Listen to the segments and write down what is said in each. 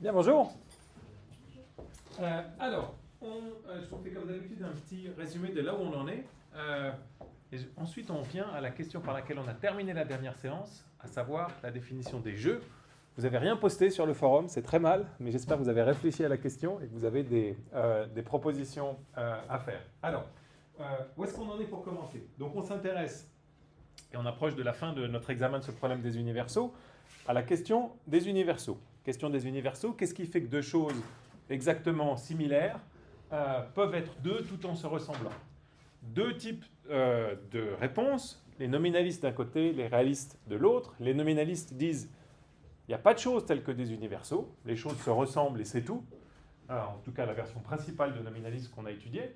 Bien, bonjour. Je vous fais comme d'habitude un petit résumé de là où on en est. Ensuite, on vient à la question par laquelle on a terminé la dernière séance, à savoir la définition des jeux. Vous n'avez rien posté sur le forum, c'est très mal, mais j'espère que vous avez réfléchi à la question et que vous avez des propositions à faire. Où est-ce qu'on en est pour commencer? Donc, on s'intéresse, et on approche de la fin de notre examen de ce problème des universaux, à la question des universaux. Question des universaux, qu'est-ce qui fait que deux choses exactement similaires peuvent être deux tout en se ressemblant? Deux types de réponses, les nominalistes d'un côté, les réalistes de l'autre. Les nominalistes disent il n'y a pas de choses telles que des universaux, les choses se ressemblent et c'est tout. En tout cas, la version principale de nominalisme qu'on a étudiée.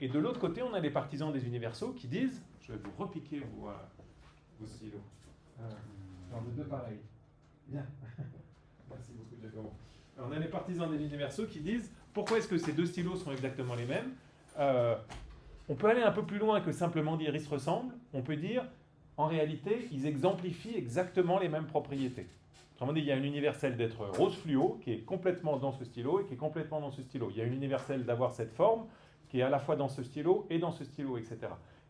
Et de l'autre côté, on a les partisans des universaux qui disent, je vais vous repiquer vos stylos. De deux pareils. Bien. Merci beaucoup, Giacomo. On a les partisans des universaux qui disent pourquoi est-ce que ces deux stylos sont exactement les mêmes? On peut aller un peu plus loin que simplement dire ils se ressemblent. On peut dire en réalité ils exemplifient exactement les mêmes propriétés. Autrement dit, il y a une universelle d'être rose fluo qui est complètement dans ce stylo et qui est complètement dans ce stylo. Il y a une universelle d'avoir cette forme qui est à la fois dans ce stylo et dans ce stylo, etc.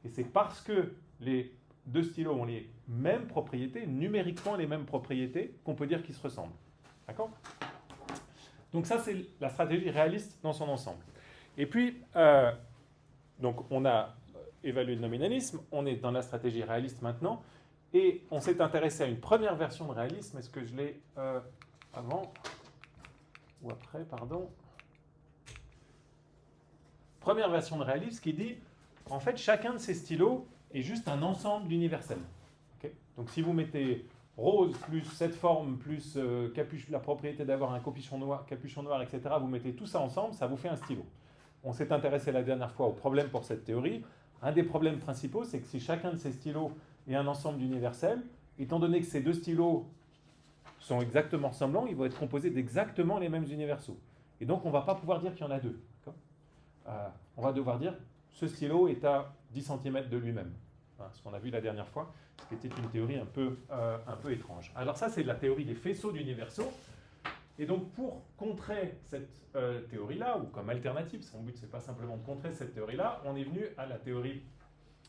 Et c'est parce que les deux stylos ont les mêmes propriétés, numériquement les mêmes propriétés, qu'on peut dire qu'ils se ressemblent. D'accord? Donc ça, c'est la stratégie réaliste dans son ensemble. Et puis, donc on a évalué le nominalisme, on est dans la stratégie réaliste maintenant, et on s'est intéressé à une première version de réalisme. Est-ce que je l'ai avant ou après, pardon? Première version de réalisme qui dit, en fait, chacun de ces stylos est juste un ensemble d'universels. Okay? Donc si vous mettez rose plus cette forme plus la propriété d'avoir un capuchon noir, etc., vous mettez tout ça ensemble, ça vous fait un stylo. On s'est intéressé la dernière fois au problème pour cette théorie. Un des problèmes principaux, c'est que si chacun de ces stylos est un ensemble d'universels, étant donné que ces deux stylos sont exactement ressemblants, ils vont être composés d'exactement les mêmes universaux. Et donc on ne va pas pouvoir dire qu'il y en a deux. On va devoir dire ce stylo est à 10 cm de lui-même. Ce qu'on a vu la dernière fois, ce qui était une théorie un peu étrange. Alors ça, c'est la théorie des faisceaux d'universaux. Et donc pour contrer cette théorie-là, ou comme alternative, son but c'est pas simplement de contrer cette théorie-là, on est venu à la théorie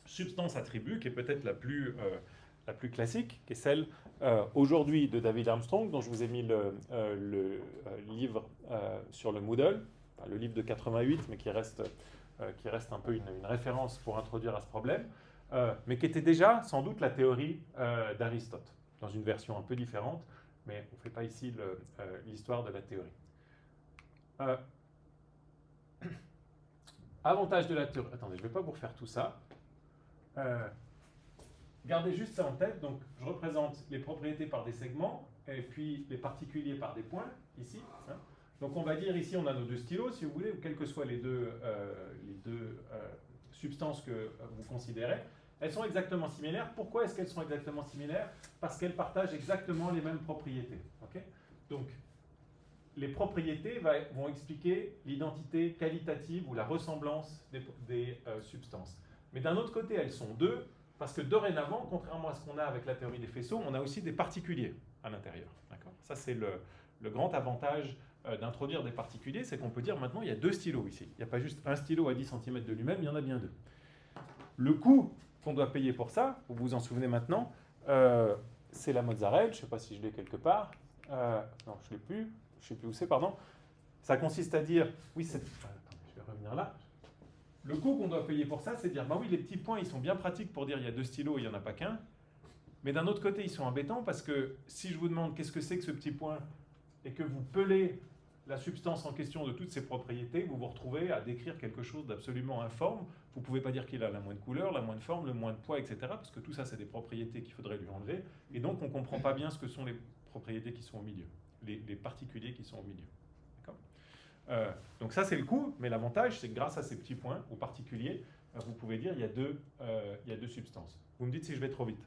substance-attribut, qui est peut-être la plus classique, qui est celle aujourd'hui de David Armstrong, dont je vous ai mis le livre sur le Moodle, enfin, le livre de 88, mais qui reste un peu une référence pour introduire à ce problème, mais qui était déjà sans doute la théorie d'Aristote, dans une version un peu différente, mais on ne fait pas ici l'histoire de la théorie. Avantage de la théorie. Attendez, je ne vais pas vous refaire tout ça. Gardez juste ça en tête. Donc, je représente les propriétés par des segments, et puis les particuliers par des points, ici. Donc, on va dire ici, on a nos deux stylos, si vous voulez, ou quelles que soient les deux substances que vous considérez. Elles sont exactement similaires. Pourquoi est-ce qu'elles sont exactement similaires? Parce qu'elles partagent exactement les mêmes propriétés. Okay? Donc, les propriétés vont expliquer l'identité qualitative ou la ressemblance des substances. Mais d'un autre côté, elles sont deux, parce que dorénavant, contrairement à ce qu'on a avec la théorie des faisceaux, on a aussi des particuliers à l'intérieur. Ça, c'est le grand avantage d'introduire des particuliers, c'est qu'on peut dire maintenant, il y a deux stylos ici. Il n'y a pas juste un stylo à 10 cm de lui-même, il y en a bien deux. Le coût qu'on doit payer pour ça, vous vous en souvenez maintenant, c'est la mozzarella, je ne sais pas si je l'ai quelque part, non, je ne l'ai plus, je ne sais plus où c'est, pardon. Ça consiste à dire, oui, attendez, je vais revenir là. Le coût qu'on doit payer pour ça, c'est de dire, bah oui, les petits points, ils sont bien pratiques pour dire il y a deux stylos, il n'y en a pas qu'un. Mais d'un autre côté, ils sont embêtants parce que si je vous demande qu'est-ce que c'est que ce petit point et que vous pelez la substance en question de toutes ses propriétés, vous vous retrouvez à décrire quelque chose d'absolument informe. Vous ne pouvez pas dire qu'il a la moindre couleur, la moindre forme, le moins de poids, etc. Parce que tout ça, c'est des propriétés qu'il faudrait lui enlever. Et donc, on ne comprend pas bien ce que sont les propriétés qui sont au milieu, les particuliers qui sont au milieu. D'accord ? Donc ça, c'est le coût, mais l'avantage, c'est que grâce à ces petits points, aux particuliers, vous pouvez dire qu'il y a deux substances. Vous me dites si je vais trop vite.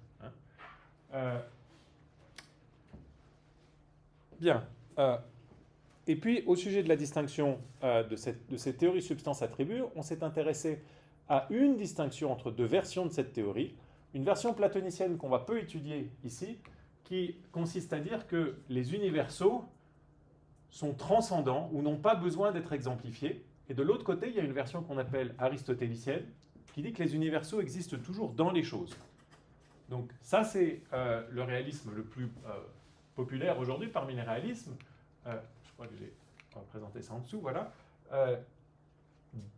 Bien. Et puis, au sujet de la distinction de cette théorie substance-attribut, on s'est intéressé à une distinction entre deux versions de cette théorie. Une version platonicienne qu'on va peu étudier ici, qui consiste à dire que les universaux sont transcendants ou n'ont pas besoin d'être exemplifiés. Et de l'autre côté, il y a une version qu'on appelle aristotélicienne, qui dit que les universaux existent toujours dans les choses. Donc ça, c'est le réalisme le plus populaire aujourd'hui parmi les réalismes. Je crois que j'ai présenté ça en dessous, voilà.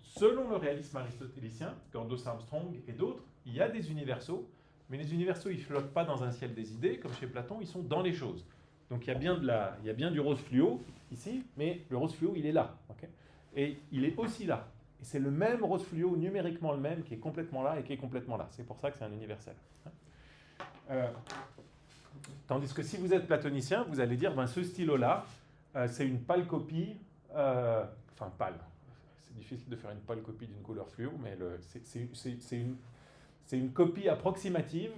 Selon le réalisme aristotélicien, Gordon Armstrong et d'autres, il y a des universaux, mais les universaux, ils ne flottent pas dans un ciel des idées, comme chez Platon, ils sont dans les choses. Donc il y a bien du rose fluo ici, mais le rose fluo, il est là. Okay, et il est aussi là. Et c'est le même rose fluo, numériquement le même, qui est complètement là et qui est complètement là. C'est pour ça que c'est un universel. Tandis que si vous êtes platonicien, vous allez dire, ben, ce stylo-là, c'est une pâle copie, enfin pâle, c'est difficile de faire une pâle copie d'une couleur fluo, mais c'est une copie approximative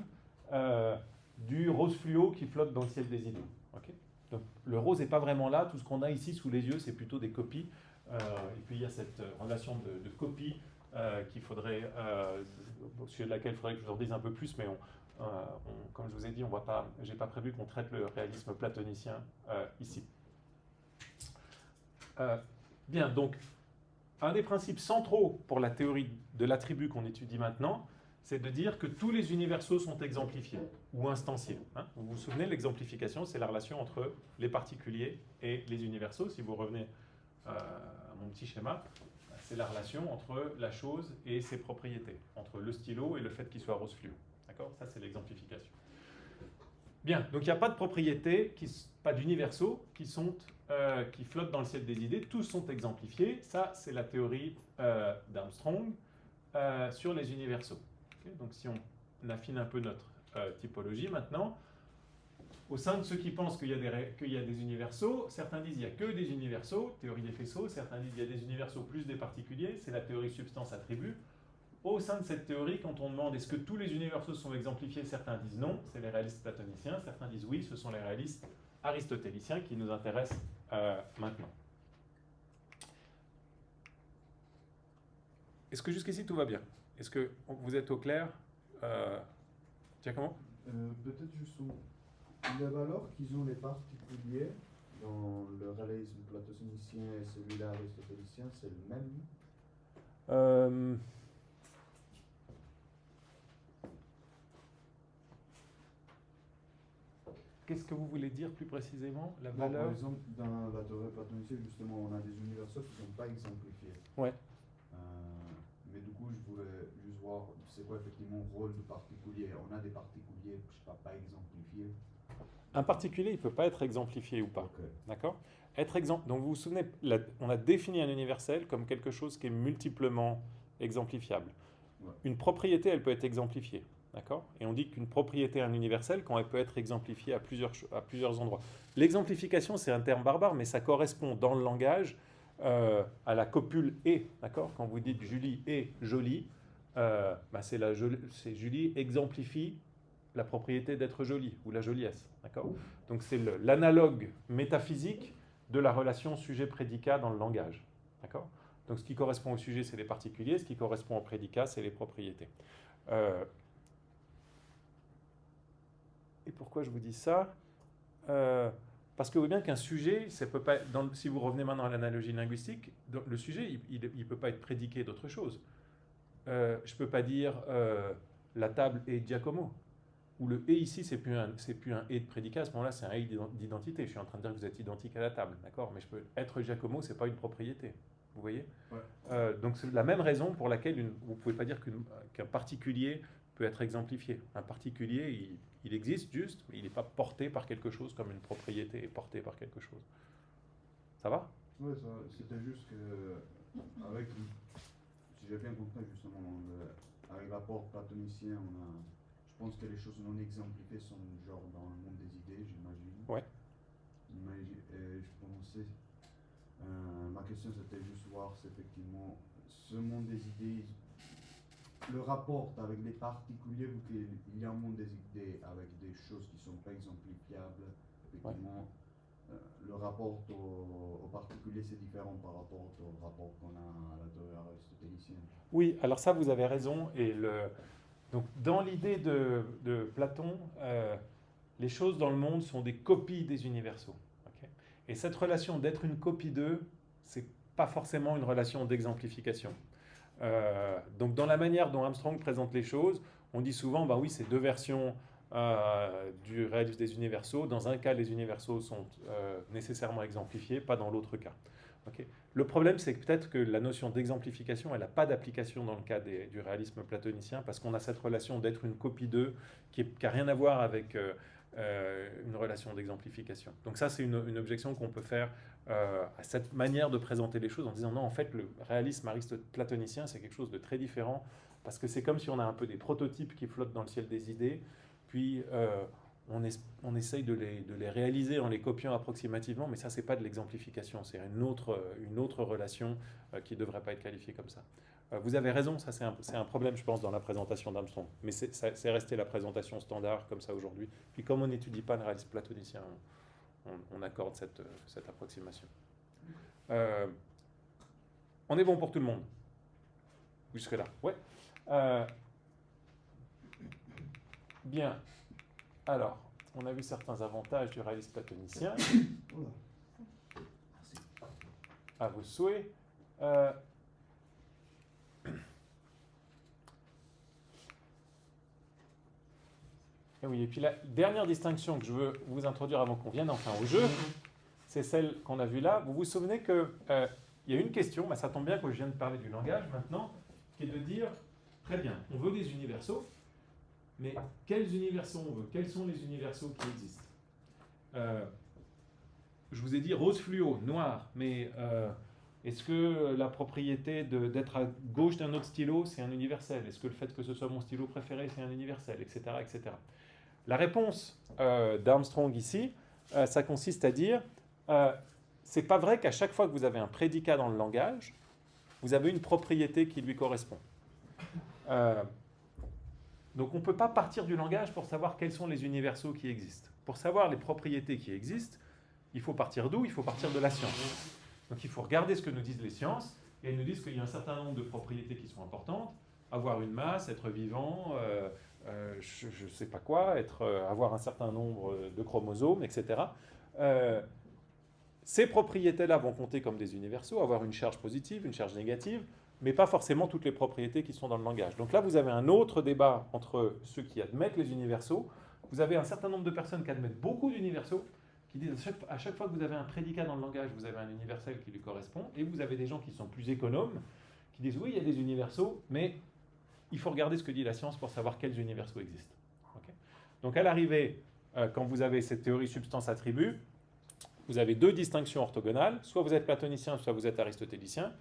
du rose fluo qui flotte dans le ciel des idées. Okay, donc le rose n'est pas vraiment là, tout ce qu'on a ici sous les yeux, c'est plutôt des copies. Et puis il y a cette relation de copie qu'il faudrait, au sujet de laquelle il faudrait que je vous en dise un peu plus, mais comme je vous ai dit, je n'ai pas prévu qu'on traite le réalisme platonicien ici. Bien, donc, un des principes centraux pour la théorie de l'attribut qu'on étudie maintenant, c'est de dire que tous les universaux sont exemplifiés ou instanciés. Hein. Vous vous souvenez, l'exemplification, c'est la relation entre les particuliers et les universaux. Si vous revenez à mon petit schéma, c'est la relation entre la chose et ses propriétés, entre le stylo et le fait qu'il soit rose fluo. D'accord ? Ça, c'est l'exemplification. Bien, donc il n'y a pas de propriétés, pas d'universaux qui flottent dans le ciel des idées. Tous sont exemplifiés. Ça, c'est la théorie d'Armstrong sur les universaux. Okay, donc si on affine un peu notre typologie maintenant, au sein de ceux qui pensent qu'il y a des universaux, certains disent qu'il n'y a que des universaux, théorie des faisceaux, certains disent qu'il y a des universaux plus des particuliers, c'est la théorie substance-attribut. Au sein de cette théorie, quand on demande est-ce que tous les universaux sont exemplifiés, certains disent non, c'est les réalistes platoniciens, certains disent oui, ce sont les réalistes aristotéliciens qui nous intéressent maintenant. Est-ce que jusqu'ici tout va bien ? Est-ce que vous êtes au clair Giacomo ? Peut-être justement, les valeurs qu'ils ont les particuliers dans le réalisme platonicien et celui-là aristotélicien, c'est le même Qu'est-ce que vous voulez dire plus précisément, la valeur? Par exemple, dans la théorie platonicienne, justement, on a des universaux qui ne sont pas exemplifiés. Ouais. Mais du coup, je voulais juste voir, c'est quoi effectivement le rôle du particulier. On a des particuliers, je ne sais pas exemplifiés. Un particulier, il ne peut pas être exemplifié ou pas. Okay. D'accord ? Donc vous vous souvenez, on a défini un universel comme quelque chose qui est multiplement exemplifiable. Ouais. Une propriété, elle peut être exemplifiée. D'accord ? Et on dit qu'une propriété est un universel quand elle peut être exemplifiée à plusieurs endroits. L'exemplification, c'est un terme barbare, mais ça correspond dans le langage à la copule « et ». D'accord ? Quand vous dites « Julie est jolie », c'est Julie exemplifie la propriété d'être jolie ou la joliesse. D'accord ? Donc c'est l'analogue métaphysique de la relation sujet-prédicat dans le langage. D'accord ? Donc ce qui correspond au sujet, c'est les particuliers, ce qui correspond au prédicat, c'est les propriétés. Et pourquoi je vous dis ça ? Parce que vous voyez bien qu'un sujet, ça peut pas, si vous revenez maintenant à l'analogie linguistique, le sujet, il ne peut pas être prédiqué d'autre chose. Je ne peux pas dire la table est Giacomo. Ou le « et » ici, c'est plus un « et » de prédicat, à ce moment-là, c'est un « et » d'identité. Je suis en train de dire que vous êtes identique à la table, d'accord ? Mais je peux être Giacomo, ce n'est pas une propriété. Vous voyez ? Ouais. Donc c'est la même raison pour laquelle vous ne pouvez pas dire qu'un particulier peut être exemplifié. Un particulier, il existe juste, mais il n'est pas porté par quelque chose comme une propriété est portée par quelque chose. Ça va ? Oui, c'était juste que, si j'ai bien compris justement, avec l'apport platonicien, je pense que les choses non exemplifiées sont genre dans le monde des idées, j'imagine. Ouais. Je pensais, ma question c'était juste voir si effectivement ce monde des idées, le rapport avec les particuliers, vu qu'il y a un monde des idées avec des choses qui ne sont pas exemplifiables, effectivement, le rapport au particulier c'est différent par rapport au rapport qu'on a à la théorie aristotélicienne. Oui, alors ça vous avez raison. Donc, dans l'idée de Platon, les choses dans le monde sont des copies des universaux. Okay ? Et cette relation d'être une copie d'eux, c'est pas forcément une relation d'exemplification. Donc dans la manière dont Armstrong présente les choses, on dit souvent, bah oui, c'est deux versions du réalisme des universaux. Dans un cas, les universaux sont nécessairement exemplifiés, pas dans l'autre cas. Okay. Le problème, c'est que peut-être que la notion d'exemplification, elle n'a pas d'application dans le cas du réalisme platonicien, parce qu'on a cette relation d'être une copie d'eux qui n'a rien à voir avec une relation d'exemplification. Donc ça, c'est une objection qu'on peut faire à cette manière de présenter les choses en disant non, en fait, le réalisme platonicien, c'est quelque chose de très différent, parce que c'est comme si on a un peu des prototypes qui flottent dans le ciel des idées, puis on essaye de les réaliser en les copiant approximativement, mais ça, c'est pas de l'exemplification, c'est une autre relation qui ne devrait pas être qualifiée comme ça. Vous avez raison, ça c'est un problème, je pense, dans la présentation d'Armstrong, mais c'est resté la présentation standard comme ça aujourd'hui. Puis comme on n'étudie pas le réalisme platonicien, on accorde cette approximation. On est bon pour tout le monde jusque-là? Ouais. Bien. Alors, on a vu certains avantages du réalisme platonicien. À vos souhaits. Et oui, et puis la dernière distinction que je veux vous introduire avant qu'on vienne enfin au jeu, c'est celle qu'on a vue là. Vous vous souvenez qu'il y a une question, ça tombe bien que je viens de parler du langage maintenant, qui est de dire, très bien, on veut des universaux, mais quels universaux on veut? Quels sont les universaux qui existent? Je vous ai dit rose fluo, noir, mais est-ce que la propriété d'être à gauche d'un autre stylo, c'est un universel? Est-ce que le fait que ce soit mon stylo préféré, c'est un universel, etc., etc. La réponse d'Armstrong ici, ça consiste à dire, c'est pas vrai qu'à chaque fois que vous avez un prédicat dans le langage, vous avez une propriété qui lui correspond. Donc on ne peut pas partir du langage pour savoir quels sont les universaux qui existent. Pour savoir les propriétés qui existent, il faut partir d'où? Il faut partir de la science. Donc il faut regarder ce que nous disent les sciences, et elles nous disent qu'il y a un certain nombre de propriétés qui sont importantes. Avoir une masse, être vivant, je ne sais pas quoi, avoir un certain nombre de chromosomes, etc. Ces propriétés-là vont compter comme des universaux, avoir une charge positive, une charge négative, mais pas forcément toutes les propriétés qui sont dans le langage. Donc là, vous avez un autre débat entre ceux qui admettent les universaux. Vous avez un certain nombre de personnes qui admettent beaucoup d'universaux, qui disent à chaque fois que vous avez un prédicat dans le langage, vous avez un universel qui lui correspond, et vous avez des gens qui sont plus économes, qui disent oui, il y a des universaux, mais il faut regarder ce que dit la science pour savoir quels universaux existent. Okay. Donc à l'arrivée, quand vous avez cette théorie substance-attribut, vous avez deux distinctions orthogonales, soit vous êtes platonicien, soit vous êtes aristotélicien.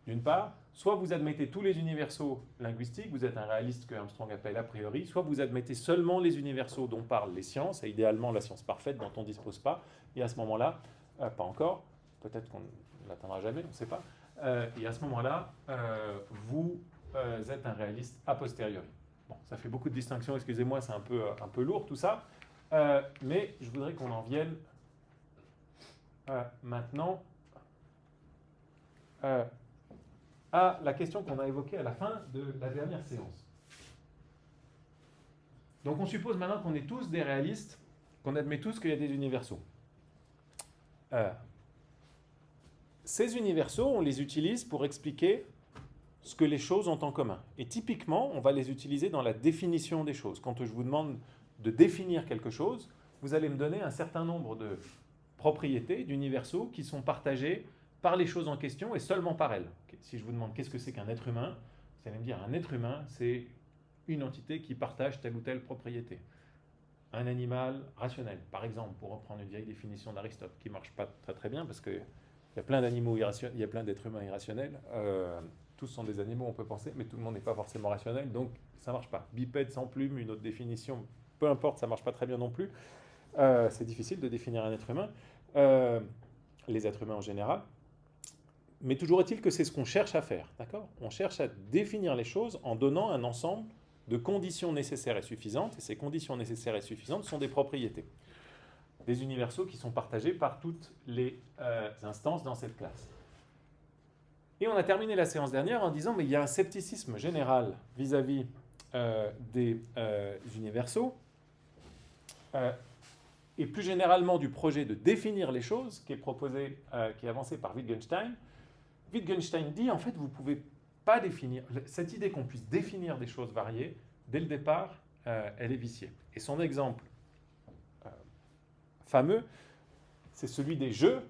D'une part, soit vous admettez tous les universaux linguistiques, vous êtes un réaliste que Armstrong appelle a priori, soit vous admettez seulement les universaux dont parlent les sciences, et idéalement la science parfaite dont on ne dispose pas, et à ce moment-là, pas encore, peut-être qu'on ne l'atteindra jamais, on ne sait pas, et à ce moment-là, vous êtes un réaliste a posteriori. Bon, ça fait beaucoup de distinctions, excusez-moi, c'est un peu lourd tout ça, mais je voudrais qu'on en vienne maintenant à la question qu'on a évoquée à la fin de la dernière séance. Donc on suppose maintenant qu'on est tous des réalistes, qu'on admet tous qu'il y a des universaux. Ces universaux, on les utilise pour expliquer ce que les choses ont en commun. Et typiquement, on va les utiliser dans la définition des choses. Quand je vous demande de définir quelque chose, vous allez me donner un certain nombre de propriétés, d'universaux, qui sont partagés par les choses en question et seulement par elles. Okay. Si je vous demande qu'est-ce que c'est qu'un être humain, vous allez me dire un être humain, c'est une entité qui partage telle ou telle propriété. Un animal rationnel, par exemple, pour reprendre une vieille définition d'Aristote, qui ne marche pas très très bien parce qu'il y a plein d'animaux irrationnels, il y a plein d'êtres humains irrationnels. Tous sont des animaux, on peut penser, mais tout le monde n'est pas forcément rationnel, donc ça ne marche pas. Bipède sans plume, une autre définition, peu importe, ça ne marche pas très bien non plus. C'est difficile de définir un être humain, les êtres humains en général. Mais toujours est-il que c'est ce qu'on cherche à faire, d'accord? On cherche à définir les choses en donnant un ensemble de conditions nécessaires et suffisantes, et ces conditions nécessaires et suffisantes sont des propriétés. Des universaux qui sont partagés par toutes les instances dans cette classe. Et on a terminé la séance dernière en disant mais il y a un scepticisme général vis-à-vis des universaux. et plus généralement du projet de définir les choses qui est proposé, qui est avancé par Wittgenstein. Wittgenstein dit en fait vous ne pouvez pas définir, cette idée qu'on puisse définir des choses variées, dès le départ, elle est viciée. Et son exemple fameux, c'est celui des jeux.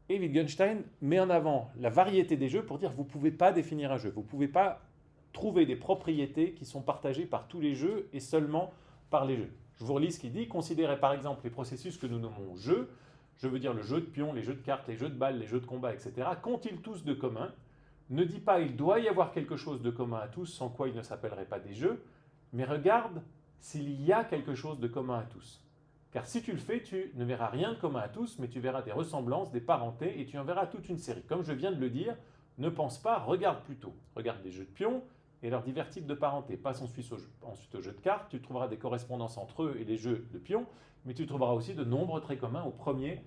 Et Wittgenstein met en avant la variété des jeux pour dire vous ne pouvez pas définir un jeu, vous ne pouvez pas trouver des propriétés qui sont partagées par tous les jeux et seulement par les jeux. Je vous relis ce qu'il dit. Considérez par exemple les processus que nous nommons jeux, je veux dire le jeu de pions, les jeux de cartes, les jeux de balles, les jeux de combat, etc. Qu'ont-ils tous de commun? Ne dis pas il doit y avoir quelque chose de commun à tous, sans quoi ils ne s'appelleraient pas des jeux, mais regarde s'il y a quelque chose de commun à tous. Car si tu le fais, tu ne verras rien de commun à tous, mais tu verras des ressemblances, des parentés, et tu en verras toute une série. Comme je viens de le dire, ne pense pas, regarde plutôt. Regarde les jeux de pions et leurs divers types de parentés. Passe ensuite aux jeux de cartes, tu trouveras des correspondances entre eux et les jeux de pions, mais tu trouveras aussi de nombreux traits communs au premier,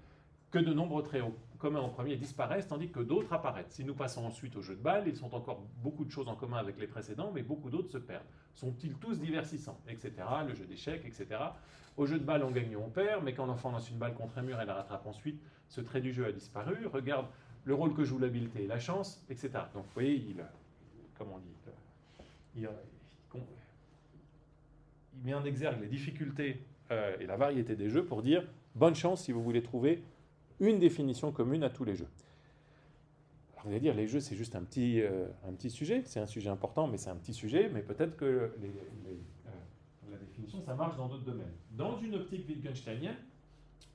que de nombreux traits communs au premier disparaissent, tandis que d'autres apparaissent. Si nous passons ensuite aux jeux de balles, ils ont encore beaucoup de choses en commun avec les précédents, mais beaucoup d'autres se perdent. Sont-ils tous diversissants, etc. Le jeu d'échecs, etc. Au jeu de balle, on gagne ou on perd, mais quand l'enfant lance une balle contre un mur et la rattrape ensuite, ce trait du jeu a disparu. Regarde le rôle que joue l'habileté et la chance, etc. Donc vous voyez, il met en exergue les difficultés et la variété des jeux pour dire bonne chance si vous voulez trouver une définition commune à tous les jeux. Alors vous allez dire, les jeux c'est juste un petit sujet, c'est un sujet important, mais c'est un petit sujet, mais peut-être que la définition ça marche dans d'autres domaines. Dans une optique wittgensteinienne,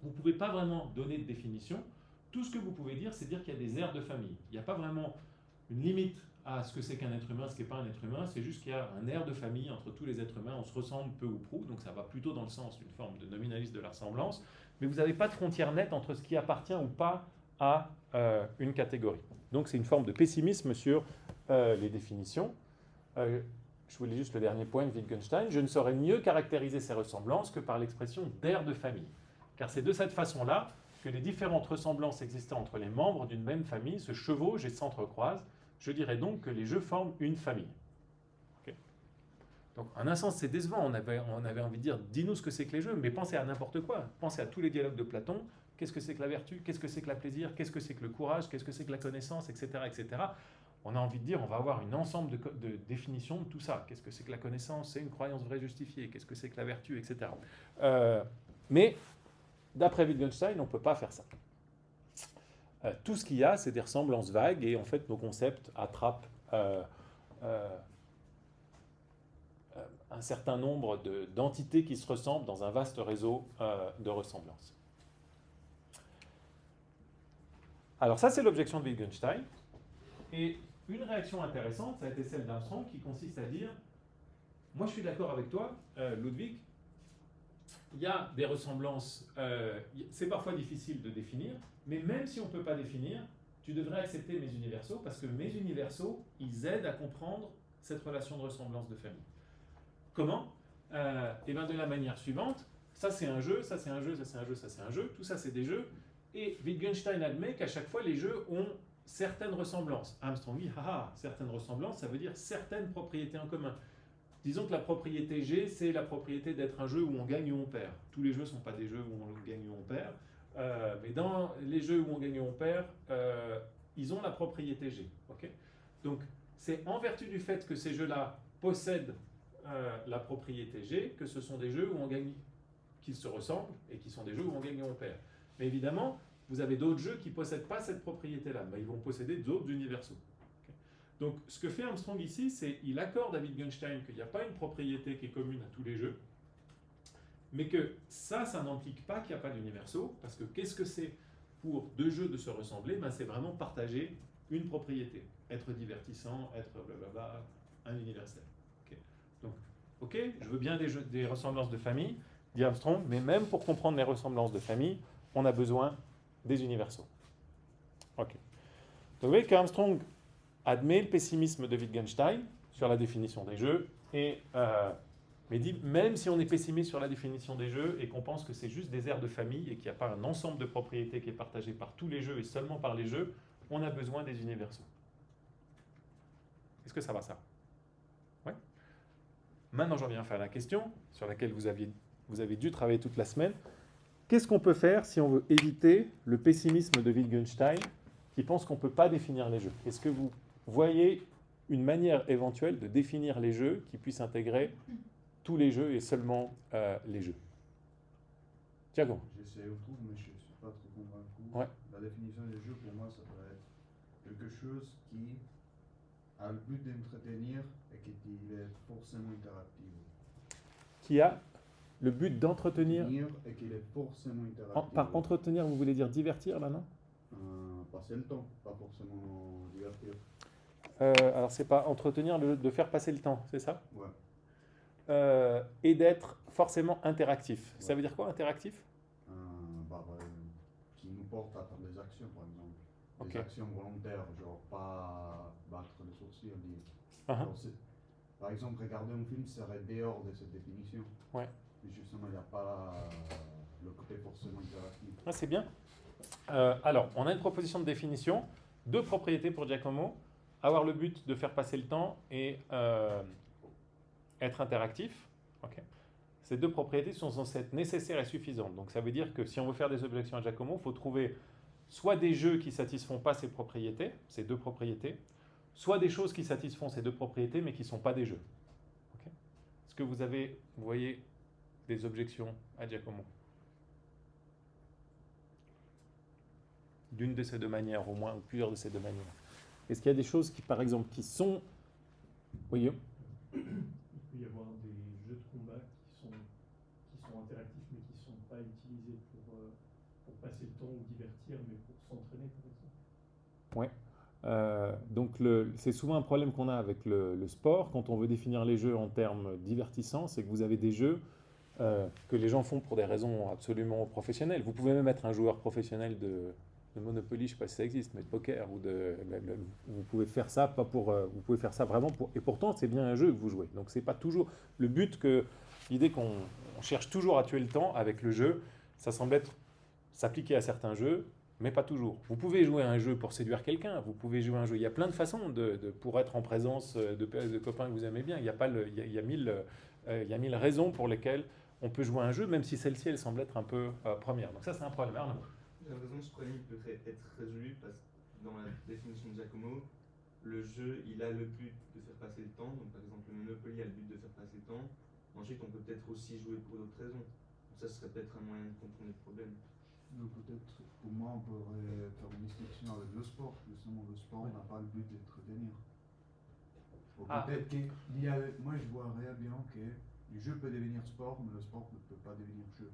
vous ne pouvez pas vraiment donner de définition. Tout ce que vous pouvez dire, c'est dire qu'il y a des aires de famille. Il n'y a pas vraiment une limite à ce que c'est qu'un être humain, ce qui n'est pas un être humain, c'est juste qu'il y a un aire de famille entre tous les êtres humains, on se ressemble peu ou prou, donc ça va plutôt dans le sens d'une forme de nominalisme de la ressemblance, mais vous n'avez pas de frontière nette entre ce qui appartient ou pas à une catégorie. Donc c'est une forme de pessimisme sur les définitions. Je vous lis juste le dernier point de Wittgenstein. Je ne saurais mieux caractériser ces ressemblances que par l'expression d'aire de famille, car c'est de cette façon-là que les différentes ressemblances existant entre les membres d'une même famille se chevauchent et s'entrecroisent. Je dirais donc que les jeux forment une famille. Okay. Donc, en un sens, c'est décevant. On avait envie de dire, dis-nous ce que c'est que les jeux, mais pensez à n'importe quoi. Pensez à tous les dialogues de Platon. Qu'est-ce que c'est que la vertu? Qu'est-ce que c'est que la plaisir? Qu'est-ce que c'est que le courage? Qu'est-ce que c'est que la connaissance? Etc., etc. On a envie de dire, on va avoir un ensemble de définitions de tout ça. Qu'est-ce que c'est que la connaissance? C'est une croyance vraie justifiée. Qu'est-ce que c'est que la vertu? Etc. Mais, d'après Wittgenstein, on ne peut pas faire ça. Tout ce qu'il y a, c'est des ressemblances vagues et en fait, nos concepts attrapent un certain nombre d'entités qui se ressemblent dans un vaste réseau de ressemblances. Alors ça, c'est l'objection de Wittgenstein. Et une réaction intéressante, ça a été celle d'Armstrong, qui consiste à dire « Moi, je suis d'accord avec toi, Ludwig, il y a des ressemblances, c'est parfois difficile de définir, mais même si on ne peut pas définir, tu devrais accepter mes universaux, parce que mes universaux, ils aident à comprendre cette relation de ressemblance de famille. » Comment? Et bien de la manière suivante, ça c'est un jeu, ça c'est un jeu, ça c'est un jeu, ça c'est un jeu, tout ça c'est des jeux, et Wittgenstein admet qu'à chaque fois les jeux ont certaines ressemblances. Armstrong dit, certaines ressemblances, ça veut dire certaines propriétés en commun. Disons que la propriété G, c'est la propriété d'être un jeu où on gagne ou on perd. Tous les jeux ne sont pas des jeux où on gagne ou on perd, mais dans les jeux où on gagne ou on perd, ils ont la propriété G. Okay. Donc, c'est en vertu du fait que ces jeux-là possèdent la propriété G que ce sont des jeux où on gagne, qui se ressemblent, et qui sont des jeux où on gagne ou on perd. Mais évidemment, vous avez d'autres jeux qui ne possèdent pas cette propriété-là, mais ils vont posséder d'autres universaux. Donc, ce que fait Armstrong ici, c'est qu'il accorde à Wittgenstein qu'il n'y a pas une propriété qui est commune à tous les jeux, mais que ça n'implique pas qu'il n'y a pas d'universaux, parce que qu'est-ce que c'est pour deux jeux de se ressembler? C'est vraiment partager une propriété, être divertissant, être blablabla, un universel. Donc, ok, je veux bien des ressemblances de famille, dit Armstrong, mais même pour comprendre les ressemblances de famille, on a besoin des universaux. Ok. Donc, vous voyez qu'Armstrong admet le pessimisme de Wittgenstein sur la définition des jeux, mais dit, même si on est pessimiste sur la définition des jeux et qu'on pense que c'est juste des aires de famille et qu'il n'y a pas un ensemble de propriétés qui est partagé par tous les jeux et seulement par les jeux, on a besoin des universaux. Est-ce que ça va ça? Ouais. Maintenant, j'en viens à faire la question sur laquelle vous avez dû travailler toute la semaine. Qu'est-ce qu'on peut faire si on veut éviter le pessimisme de Wittgenstein qui pense qu'on ne peut pas définir les jeux? Est-ce que vous voyez une manière éventuelle de définir les jeux qui puisse intégrer tous les jeux et seulement les jeux? Thiago. J'essaie au tout, mais je ne suis pas trop convaincu. Ouais. La définition des jeux, pour moi, ça peut être quelque chose qui a le but d'entretenir et qui est forcément interactif. Qui a le but d'entretenir. Et qu'il est forcément interactif. Par entretenir, vous voulez dire divertir là, non? Passer le temps, pas forcément divertir. Alors, c'est pas entretenir, de faire passer le temps, c'est ça? Ouais. Et d'être forcément interactif. Ouais. Ça veut dire quoi, interactif? Qui nous porte à faire des actions, par exemple. Des Ok. actions volontaires, genre pas battre les sourcils. Uh-huh. Par exemple, regarder un film serait dehors de cette définition. Ouais. Et justement, il n'y a pas le côté forcément interactif. Ah, c'est bien. Alors, on a une proposition de définition, deux propriétés pour Giacomo, avoir le but de faire passer le temps et être interactif. Okay. Ces deux propriétés sont censées être nécessaires et suffisantes. Donc ça veut dire que si on veut faire des objections à Giacomo, il faut trouver soit des jeux qui ne satisfont pas ces propriétés, ces deux propriétés, soit des choses qui satisfont ces deux propriétés mais qui ne sont pas des jeux. Okay. Est-ce que vous voyez des objections à Giacomo? D'une de ces deux manières, au moins, ou plusieurs de ces deux manières. Est-ce qu'il y a des choses qui, par exemple, qui sont... Oui. Il peut y avoir des jeux de combat qui sont interactifs mais qui ne sont pas utilisés pour passer le temps ou divertir, mais pour s'entraîner, par exemple. Oui. Donc, c'est souvent un problème qu'on a avec le sport. Quand on veut définir les jeux en termes divertissants, c'est que vous avez des jeux que les gens font pour des raisons absolument professionnelles. Vous pouvez même être un joueur professionnel de Monopoly, je ne sais pas si ça existe, mais de poker, vous pouvez faire ça pas pour, vous pouvez faire ça vraiment pour, et pourtant c'est bien un jeu que vous jouez. Donc c'est pas toujours le but l'idée qu'on cherche toujours à tuer le temps avec le jeu, ça semble s'appliquer à certains jeux, mais pas toujours. Vous pouvez jouer à un jeu pour séduire quelqu'un, vous pouvez jouer à un jeu. Il y a plein de façons pour être en présence de copains que vous aimez bien. Il y a mille raisons pour lesquelles on peut jouer à un jeu, même si celle-ci elle semble être un peu première. Donc ça c'est un problème. Arnaud. J'ai l'impression que ce problème peut être résolu parce que dans la définition de Giacomo, le jeu il a le but de faire passer le temps. Donc par exemple le Monopoly a le but de faire passer le temps. Ensuite on peut peut-être aussi jouer pour d'autres raisons. Donc ça serait peut-être un moyen de contourner le problème. Donc peut-être pour moi on pourrait faire une distinction avec le sport. Justement le sport n'a pas le but d'entretenir. Peut-être moi je vois bien que le jeu peut devenir sport, mais le sport ne peut pas devenir jeu.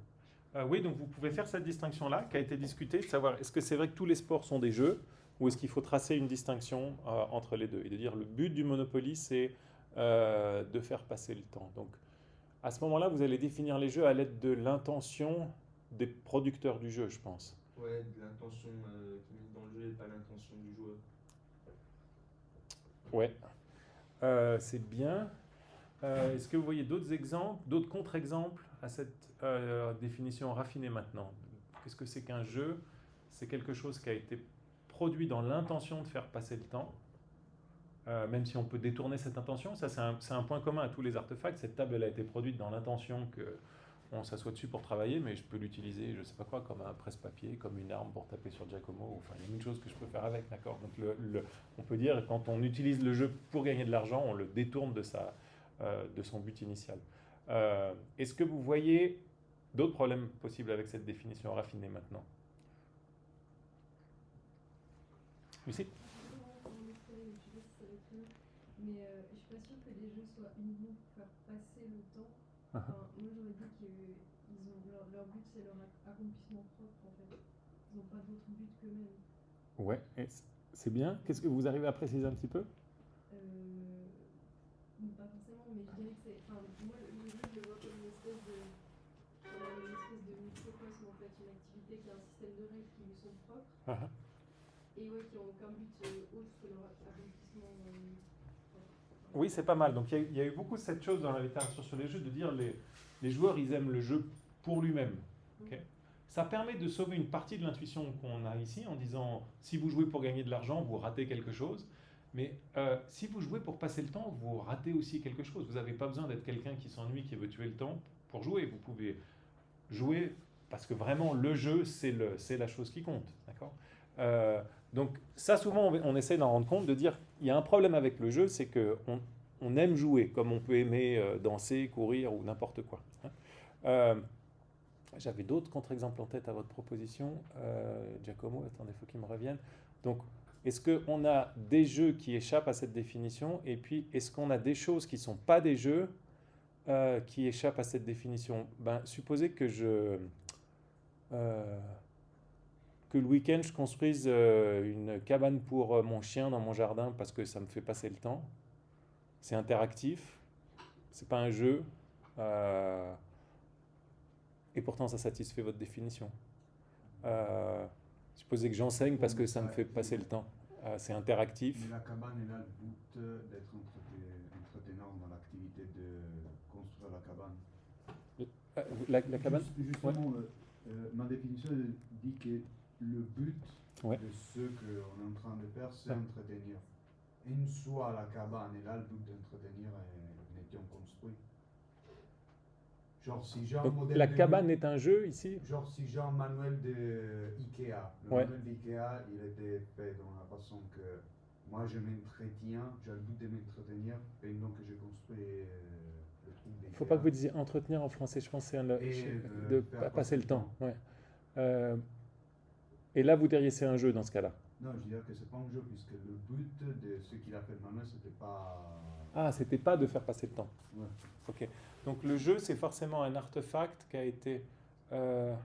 Oui, donc vous pouvez faire cette distinction-là qui a été discutée, de savoir est-ce que c'est vrai que tous les sports sont des jeux ou est-ce qu'il faut tracer une distinction entre les deux et de dire le but du Monopoly c'est de faire passer le temps. Donc à ce moment-là, vous allez définir les jeux à l'aide de l'intention des producteurs du jeu, je pense. Ouais, de l'intention qui est mise dans le jeu et pas l'intention du joueur. Ouais, c'est bien. Est-ce que vous voyez d'autres exemples, d'autres contre-exemples à cette définition raffinée maintenant? Qu'est-ce que c'est qu'un jeu? C'est quelque chose qui a été produit dans l'intention de faire passer le temps, même si on peut détourner cette intention. Ça, c'est un point commun à tous les artefacts. Cette table elle a été produite dans l'intention qu'on s'assoit dessus pour travailler, mais je peux l'utiliser, je ne sais pas quoi, comme un presse-papier, comme une arme pour taper sur Giacomo. Enfin, il y a mille choses que je peux faire avec, d'accord? Donc, on peut dire, quand on utilise le jeu pour gagner de l'argent, on le détourne de son but initial. Est-ce que vous voyez d'autres problèmes possibles avec cette définition raffinée maintenant? Lucie? Mais je suis pas sûre que les jeux soient uniquement pour faire passer le temps. Enfin, moi j'aurais dit que leur but c'est leur accomplissement propre en fait. Ils n'ont pas d'autre but qu'eux-mêmes. Ouais, c'est bien. Qu'est-ce que vous arrivez à préciser un petit peu? Pas forcément, mais je dirais que c'est. Enfin, moi le jeu je le vois comme une espèce de microcosme en fait, une activité qui a un système de règles qui lui sont propres. Et ouais, qui n'ont aucun but autre que leur accomplissement. Oui, c'est pas mal. Donc il y a eu beaucoup de cette chose dans la littérature sur les jeux, de dire les joueurs, ils aiment le jeu pour lui-même. Okay. Ça permet de sauver une partie de l'intuition qu'on a ici en disant, si vous jouez pour gagner de l'argent, vous ratez quelque chose. Mais si vous jouez pour passer le temps, vous ratez aussi quelque chose. Vous n'avez pas besoin d'être quelqu'un qui s'ennuie, qui veut tuer le temps pour jouer. Vous pouvez jouer parce que vraiment le jeu, c'est la chose qui compte. D'accord. Donc ça, souvent, on essaie d'en rendre compte, de dire il y a un problème avec le jeu, c'est qu'on aime jouer, comme on peut aimer danser, courir ou n'importe quoi. J'avais d'autres contre-exemples en tête à votre proposition. Giacomo, attendez, il faut qu'il me revienne. Donc, est-ce qu'on a des jeux qui échappent à cette définition? Et puis, est-ce qu'on a des choses qui ne sont pas des jeux qui échappent à cette définition? Supposez que que le week-end, je construise une cabane pour mon chien dans mon jardin parce que ça me fait passer le temps. C'est interactif. C'est pas un jeu. Et pourtant, ça satisfait votre définition. Supposez que j'enseigne parce que ça me fait passer le temps. C'est interactif. Mais la cabane, elle a le but d'être entretenant dans l'activité de construire la cabane. La cabane Justement, ma définition dit que le but Ouais. de ce qu'on est en train de faire, c'est entretenir. Une soit la cabane, elle a le but d'entretenir et l'étion construit. Genre si j'ai un Donc, modèle la de cabane est un jeu ici? Genre si j'ai un manuel de Ikea, le Ouais. manuel d'Ikea, il était fait dans la façon que moi je m'entretiens, j'ai le but de m'entretenir pendant que je construis le truc d'Ikea. Il ne faut pas que vous disiez entretenir en français, je pense que c'est de faire passer le temps. Ouais. Et là, vous diriez c'est un jeu dans ce cas-là? Non, je dirais que c'est pas un jeu, puisque le but de ce qu'il a fait le manuel, c'était pas... Ah, c'était pas de faire passer le temps. Ouais. Ok. Donc le jeu, c'est forcément un artefact qui a été... Après,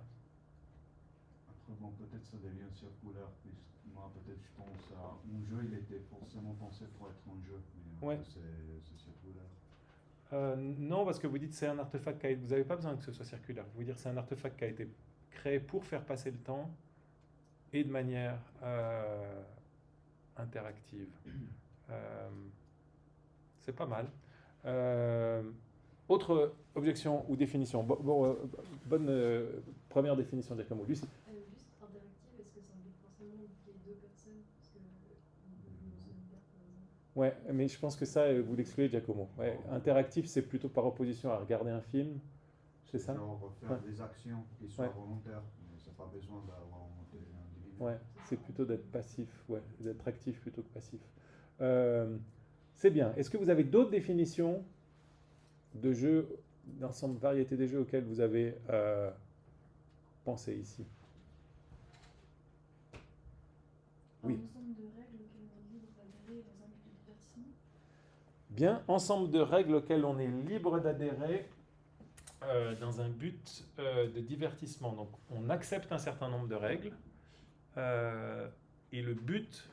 bon, peut-être ça devient circulaire, puisque moi, peut-être, je pense à un jeu, il était forcément pensé pour être un jeu, mais Ouais. c'est circulaire. Non, parce que vous dites c'est un artefact qui a... Vous n'avez pas besoin que ce soit circulaire. Vous dire c'est un artefact qui a été créé pour faire passer le temps et de manière interactive. C'est pas mal. Autre objection ou définition. Bonne première définition de Giacomo. Lucie. Juste interactive, est-ce que ça implique forcément qu'il y ait deux personnes? Parce que le solitaire, par exemple. Ouais, mais je pense que ça, vous l'excluez, Giacomo. Ouais, interactif, c'est plutôt par opposition à regarder un film. C'est ça? Genre faire Ouais. des actions qui soient Ouais. volontaires, mais ça n'a pas besoin d'avoir un modèle individuel. Ouais, c'est plutôt d'être passif, ouais, d'être actif plutôt que passif. C'est bien. Est-ce que vous avez d'autres définitions de jeux, d'ensemble, variété des jeux auxquels vous avez pensé ici? Oui. Un ensemble de règles auxquelles on est libre d'adhérer dans un but de divertissement. Bien, ensemble de règles auxquelles on est libre d'adhérer dans un but de divertissement. Donc, on accepte un certain nombre de règles et le but,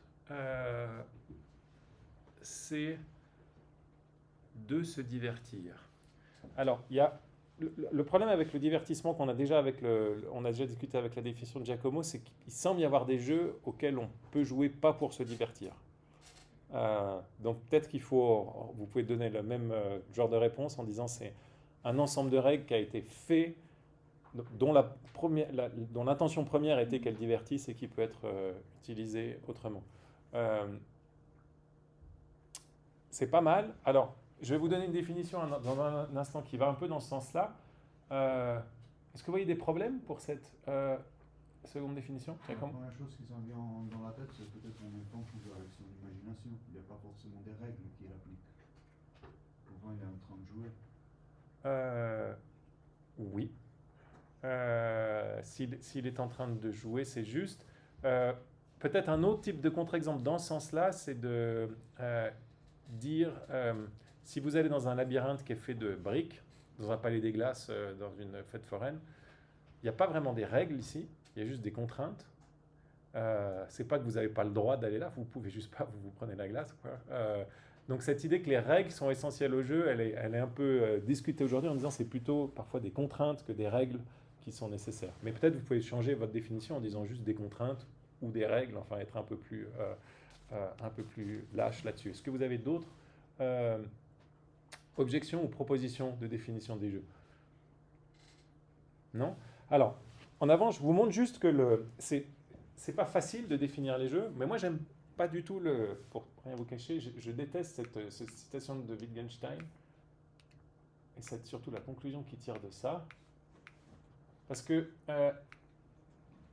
c'est de se divertir. Alors, il y a le problème avec le divertissement qu'on a déjà on a déjà discuté avec la définition de Giacomo, c'est qu'il semble y avoir des jeux auxquels on peut jouer pas pour se divertir. Donc peut-être vous pouvez donner le même genre de réponse en disant c'est un ensemble de règles qui a été fait, dont l'intention première était qu'elle divertisse et qui peut être utilisé autrement. C'est pas mal. Alors, je vais vous donner une définition dans un instant qui va un peu dans ce sens-là. Est-ce que vous voyez des problèmes pour cette seconde définition, La Giacomo? première chose qui s'en vient dans la tête, c'est peut-être en même temps toujours avec son imagination. Il n'y a pas forcément des règles qu'il applique. Pourtant, il est en train de jouer. Oui. S'il est en train de jouer, c'est juste. Peut-être un autre type de contre-exemple dans ce sens-là, c'est de dire, si vous allez dans un labyrinthe qui est fait de briques, dans un palais des glaces, dans une fête foraine, il n'y a pas vraiment des règles ici, il y a juste des contraintes. C'est pas que vous n'avez pas le droit d'aller là, vous pouvez juste pas, vous prenez la glace, quoi. Donc cette idée que les règles sont essentielles au jeu, elle est un peu discutée aujourd'hui en disant c'est plutôt parfois des contraintes que des règles qui sont nécessaires. Mais peut-être vous pouvez changer votre définition en disant juste des contraintes ou des règles, enfin être un peu plus lâche là-dessus. Est-ce que vous avez d'autres objections ou propositions de définition des jeux? Non? Alors, en avant, je vous montre juste que c'est pas facile de définir les jeux, mais moi j'aime pas du tout pour rien vous cacher, je déteste cette citation de Wittgenstein, et c'est surtout la conclusion qui tire de ça, parce que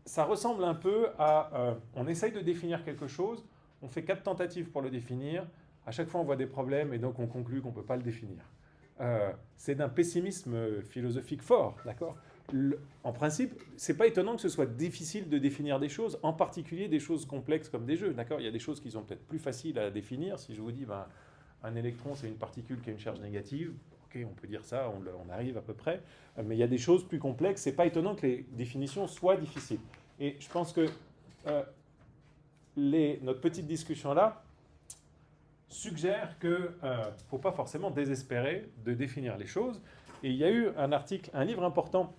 ça ressemble un peu à, on essaye de définir quelque chose, on fait 4 tentatives pour le définir, à chaque fois on voit des problèmes, et donc on conclut qu'on ne peut pas le définir. C'est d'un pessimisme philosophique fort, d'accord ? En principe, c'est pas étonnant que ce soit difficile de définir des choses, en particulier des choses complexes comme des jeux, d'accord ? Il y a des choses qui sont peut-être plus faciles à définir. Si je vous dis, un électron, c'est une particule qui a une charge négative, ok, on peut dire ça, on arrive à peu près. Mais il y a des choses plus complexes, c'est pas étonnant que les définitions soient difficiles. Et je pense que notre petite discussion là suggère qu'il ne faut pas forcément désespérer de définir les choses. Et il y a eu un livre important